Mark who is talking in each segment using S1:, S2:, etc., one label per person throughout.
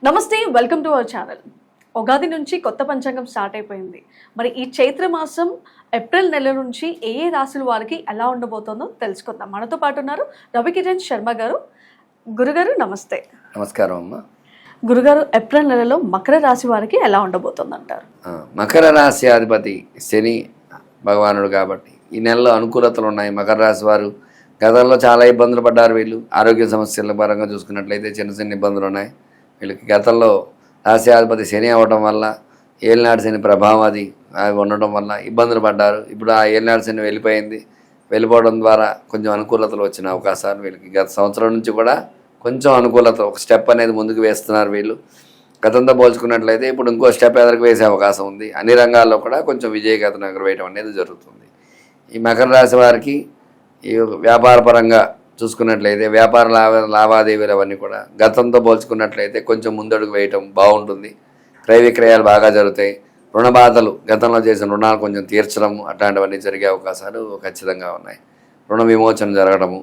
S1: నమస్తే, welcome to our channel. Ugadi నుంచి కొత్త పంచాంగం స్టార్ట్ అయిపోయింది. మరి ఈ చైత్ర మాసం ఏప్రిల్ నెల నుంచి ఏ ఏ రాశుల వారికి ఎలా ఉండబోతుందో తెలుసుకుందాం. మనతో పాటు ఉన్నారు రవికిరణ్ శర్మ గారు. గురుగారు నమస్తే.
S2: నమస్కారం అమ్మ.
S1: గురుగారు, ఏప్రిల్ నెలలో మకర రాశి వారికి ఎలా ఉండబోతుంది అంటారు?
S2: మకర రాశి అధిపతి శని భగవానుడు కాబట్టి ఈ నెలలో అనుకూలతలు ఉన్నాయి. మకర రాశి వారు గతంలో చాలా ఇబ్బందులు పడ్డారు. వీళ్ళు ఆరోగ్య సమస్యల పరంగా చూసుకున్నట్లయితే చిన్న చిన్న ఇబ్బందులు ఉన్నాయి. వీళ్ళకి గతంలో రాశ్యాధిపతి శని అవ్వడం వల్ల ఏలినాడు శని ప్రభావం అది ఉండటం వల్ల ఇబ్బందులు పడ్డారు. ఇప్పుడు ఆ ఏలినాడు శని వెళ్ళిపోవడం ద్వారా కొంచెం అనుకూలతలు వచ్చిన అవకాశాలు వీళ్ళకి గత సంవత్సరం నుంచి కూడా కొంచెం అనుకూలత, ఒక స్టెప్ అనేది ముందుకు వేస్తున్నారు వీళ్ళు. గతంతో పోల్చుకున్నట్లయితే ఇప్పుడు ఇంకో స్టెప్ ఎదురుకు వేసే అవకాశం ఉంది. అన్ని రంగాల్లో కూడా కొంచెం విజయగతను ఎగురవేయడం అనేది జరుగుతుంది. ఈ మకర రాశి వారికి ఈ వ్యాపార పరంగా చూసుకున్నట్లయితే వ్యాపార లావాదేవీలు అవన్నీ కూడా గతంతో పోల్చుకున్నట్లయితే కొంచెం ముందడుగు వేయటం బాగుంటుంది. క్రయ విక్రయాలు బాగా జరుగుతాయి. రుణ బాధలు, గతంలో చేసిన రుణాలు కొంచెం తీర్చడం అట్లాంటివన్నీ జరిగే అవకాశాలు ఖచ్చితంగా ఉన్నాయి. రుణ విమోచన జరగడము,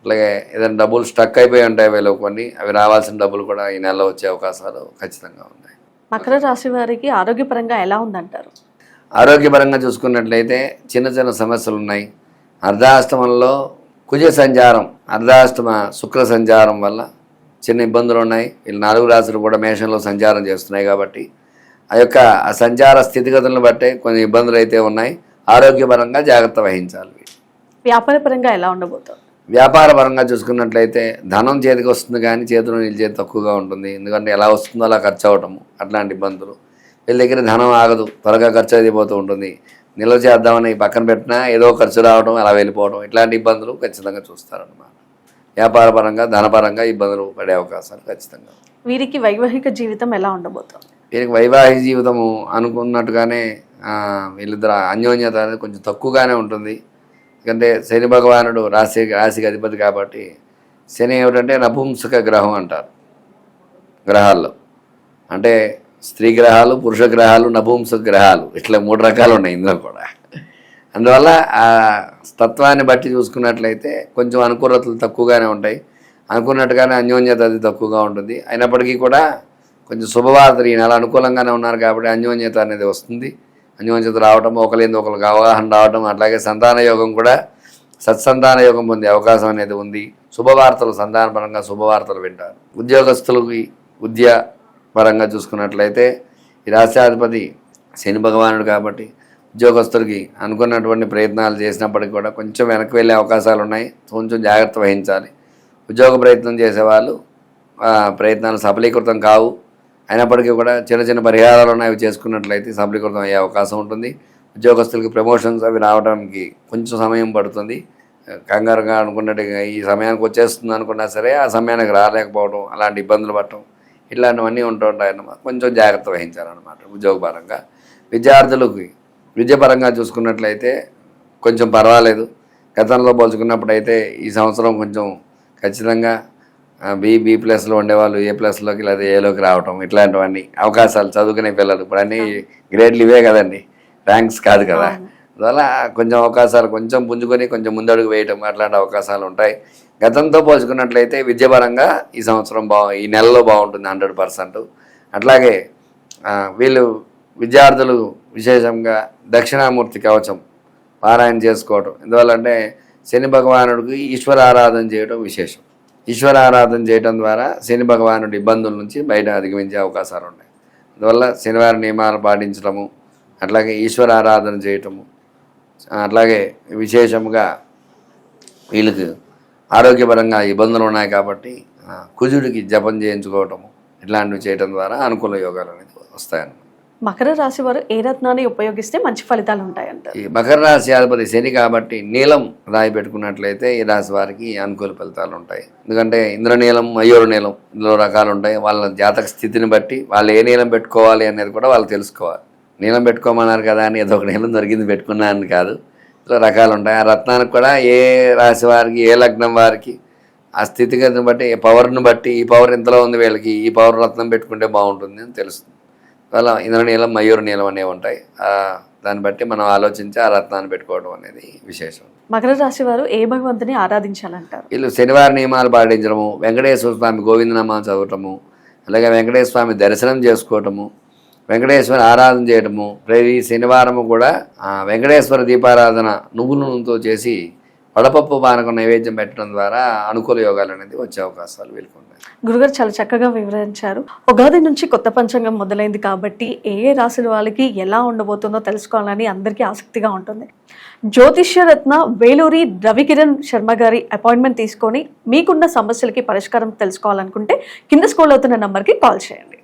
S2: అలాగే ఏదైనా డబ్బులు స్టక్ అయిపోయి ఉంటాయి వీళ్ళు కొన్ని, అవి రావాల్సిన డబ్బులు కూడా ఈ నెలలో వచ్చే అవకాశాలు ఖచ్చితంగా ఉన్నాయి.
S1: మకర రాశి వారికి ఆరోగ్యపరంగా ఎలా ఉందంటారు?
S2: ఆరోగ్యపరంగా చూసుకున్నట్లయితే చిన్న చిన్న సమస్యలు ఉన్నాయి. అర్ధాష్టమంలో కుజ సంచారం, అర్ధాష్టమ శుక్ర సంచారం వల్ల చిన్న ఇబ్బందులు ఉన్నాయి. వీళ్ళు 4 రాశులు కూడా మేషంలో సంచారం చేస్తున్నాయి కాబట్టి ఆ సంచార స్థితిగతులను బట్టే కొన్ని ఇబ్బందులు అయితే ఉన్నాయి. ఆరోగ్యపరంగా జాగ్రత్త వహించాలి.
S1: వ్యాపార పరంగా ఎలా ఉండబోతుంది?
S2: వ్యాపార పరంగా చూసుకున్నట్లయితే ధనం చేతికి వస్తుంది కానీ చేతిలో నిలిచేది తక్కువగా ఉంటుంది. ఎందుకంటే ఎలా వస్తుందో అలా ఖర్చు అవ్వటము, అట్లాంటి ఇబ్బందులు. వీళ్ళ దగ్గర ధనం ఆగదు, త్వరగా ఖర్చు అయిపోతూ ఉంటుంది. నిల్వ చేద్దామని పక్కన పెట్టినా ఏదో ఖర్చు రావడం, అలా వెళ్ళిపోవడం, ఇట్లాంటి ఇబ్బందులు ఖచ్చితంగా చూస్తారన్నమాట. వ్యాపార పరంగా ధనపరంగా ఇబ్బందులు పడే అవకాశాలు ఖచ్చితంగా.
S1: వీరికి వైవాహిక జీవితం ఎలా ఉండబోతుంది?
S2: వీరికి వైవాహిక జీవితము అనుకున్నట్టుగానే వీళ్ళిద్దరు అన్యోన్యత అనేది కొంచెం తక్కువగానే ఉంటుంది. ఎందుకంటే శని భగవానుడు రాశికి అధిపతి కాబట్టి, శని ఏమిటంటే నపుంసక గ్రహం అంటారు గ్రహాల్లో. అంటే స్త్రీ గ్రహాలు, పురుష గ్రహాలు, నపుంసక గ్రహాలు, ఇట్లా 3 రకాలు ఉన్నాయి ఇందులో కూడా. అందువల్ల ఆ తత్వాన్ని బట్టి చూసుకున్నట్లయితే కొంచెం అనుకూలతలు తక్కువగానే ఉంటాయి. అనుకున్నట్టుగానే అన్యోన్యత అది తక్కువగా ఉంటుంది. అయినప్పటికీ కూడా కొంచెం శుభవార్తలు ఈ నెల అనుకూలంగానే ఉన్నారు కాబట్టి అన్యోన్యత అనేది వస్తుంది. అన్యోన్యత రావడం, ఒకరితో ఒకరికి అవగాహన రావడం, అట్లాగే సంతాన యోగం కూడా సత్సంతాన యోగం పొందే అవకాశం అనేది ఉంది. శుభవార్తలు, సంతానపరంగా శుభవార్తలు వింటారు. ఉద్యోగస్తులకి పరంగా చూసుకున్నట్లయితే ఈ రాష్ట్రాధిపతి శని భగవానుడు కాబట్టి ఉద్యోగస్తులకి అనుకున్నటువంటి ప్రయత్నాలు చేసినప్పటికీ కూడా కొంచెం వెనక్కి వెళ్ళే అవకాశాలు ఉన్నాయి. కొంచెం జాగ్రత్త వహించాలి. ఉద్యోగ ప్రయత్నం చేసేవాళ్ళు ప్రయత్నాలు సఫలీకృతం కావు. అయినప్పటికీ కూడా చిన్న చిన్న పరిహారాలు ఉన్నాయి, అవి చేసుకున్నట్లయితే సఫలీకృతం అయ్యే అవకాశం ఉంటుంది. ఉద్యోగస్తులకి ప్రమోషన్స్ అవి రావడానికి కొంచెం సమయం పడుతుంది. కంగారుగా అనుకున్నట్టుగా ఈ సమయానికి వచ్చేస్తుంది అనుకున్నా సరే ఆ సమయానికి రాలేకపోవడం, అలాంటి ఇబ్బందులు పడటం, ఇట్లాంటివన్నీ ఉంటూ ఉంటాయన్నమాట. కొంచెం జాగ్రత్త వహించాలన్నమాట. ఉద్యోగపరంగా విద్యార్థులకి విద్యాపరంగా చూసుకున్నట్లయితే కొంచెం పర్వాలేదు. గతంలో పోల్చుకున్నప్పుడు అయితే ఈ సంవత్సరం కొంచెం ఖచ్చితంగా B+లో ఉండేవాళ్ళు A+లోకి లేదా Aలోకి రావటం, ఇట్లాంటివన్నీ అవకాశాలు. చదువుకునే పిల్లలు ఇప్పుడు అన్నీ గ్రేడ్లు ఇవే కదండి, ర్యాంక్స్ కాదు కదా. అందువల్ల కొంచెం అవకాశాలు కొంచెం పుంజుకొని కొంచెం ముందడుగు వేయటం, అట్లాంటి అవకాశాలు ఉంటాయి. గతంతో పోల్చుకున్నట్లయితే విద్యాపరంగా ఈ సంవత్సరం ఈ నెలలో బాగుంటుంది 100%. అట్లాగే వీళ్ళు విద్యార్థులు విశేషంగా దక్షిణామూర్తి కవచం పారాయణ చేసుకోవటం. ఎందువల్ల అంటే శని భగవానుడికి ఈశ్వర ఆరాధన చేయడం విశేషం. ఈశ్వర ఆరాధన చేయడం ద్వారా శని భగవానుడి ఇబ్బందుల నుంచి బయట అధిగమించే అవకాశాలు ఉన్నాయి. అందువల్ల శనివారం నియమాలు పాటించడము, అట్లాగే ఈశ్వర ఆరాధన చేయటము, అట్లాగే విశేషంగా వీళ్ళకి ఆరోగ్యపరంగా ఇబ్బందులు ఉన్నాయి కాబట్టి కుజుడికి జపం చేయించుకోవటము, ఇట్లాంటివి చేయడం ద్వారా అనుకూల యోగాలు అనేది వస్తాయన్నమాట.
S1: మకర రాశి వారు ఏ రత్నాన్ని ఉపయోగిస్తే మంచి ఫలితాలు ఉంటాయంట?
S2: ఈ మకర రాశి అధిపతి శని కాబట్టి నీలం రాయి పెట్టుకున్నట్లయితే ఈ రాశి వారికి అనుకూల ఫలితాలు ఉంటాయి. ఎందుకంటే ఇంద్రనీలం, మయూర నీలం, ఇందులో రకాలు ఉంటాయి. వాళ్ళ జాతక స్థితిని బట్టి వాళ్ళు ఏ నీలం పెట్టుకోవాలి అనేది కూడా వాళ్ళు తెలుసుకోవాలి. నీలం పెట్టుకోమన్నారు కదా అని ఏదో ఒక నీలం దొరికింది పెట్టుకున్నాను కాదు, ఇలా రకాలు ఉంటాయి. ఆ రత్నానికి కూడా ఏ రాశి వారికి, ఏ లగ్నం వారికి ఆ స్థితిగతిని బట్టి, పవర్ని బట్టి, ఈ పవర్ ఇంతలో ఉంది వీళ్ళకి, ఈ పవర్ రత్నం పెట్టుకుంటే బాగుంటుంది అని తెలుస్తుంది. అలా ఇంద్రనీలం, మయూర నీలం అనేవి ఉంటాయి. దాన్ని బట్టి మనం ఆలోచించి ఆ రత్నాన్ని పెట్టుకోవడం అనేది విశేషం.
S1: మకర రాశి వారు ఏ భగవంతుని ఆరాధించాలంటారు?
S2: వీళ్ళు శనివారం నియమాలు పాటించడము, వెంకటేశ్వర స్వామి గోవిందనామాలు చదవటము, అలాగే వెంకటేశ్వర స్వామి దర్శనం చేసుకోవటము, వెంకటేశ్వర ఆరాధన చేయటము, ప్రతి శనివారము కూడా వెంకటేశ్వర దీపారాధన నువ్వుల నూనెతో చేసి వడపప్పు పానకం నైవేద్యం పెట్టడం ద్వారా అనుకూల యోగాలు అనేది వచ్చే అవకాశాలు వీళ్ళకు ఉన్నాయి.
S1: గురుగారు చాలా చక్కగా వివరించారు. ఉగాది నుంచి కొత్త పంచాంగం మొదలైంది కాబట్టి ఏ ఏ రాశుల వాళ్ళకి ఎలా ఉండబోతుందో తెలుసుకోవాలని అందరికీ ఆసక్తిగా ఉంటుంది. జ్యోతిష్య రత్న వేలూరి రవికిరణ్ శర్మ గారి అపాయింట్మెంట్ తీసుకొని మీకున్న సమస్యలకి పరిష్కారం తెలుసుకోవాలనుకుంటే కింద స్క్రోల్ అవుతున్న నంబర్కి కాల్ చేయండి.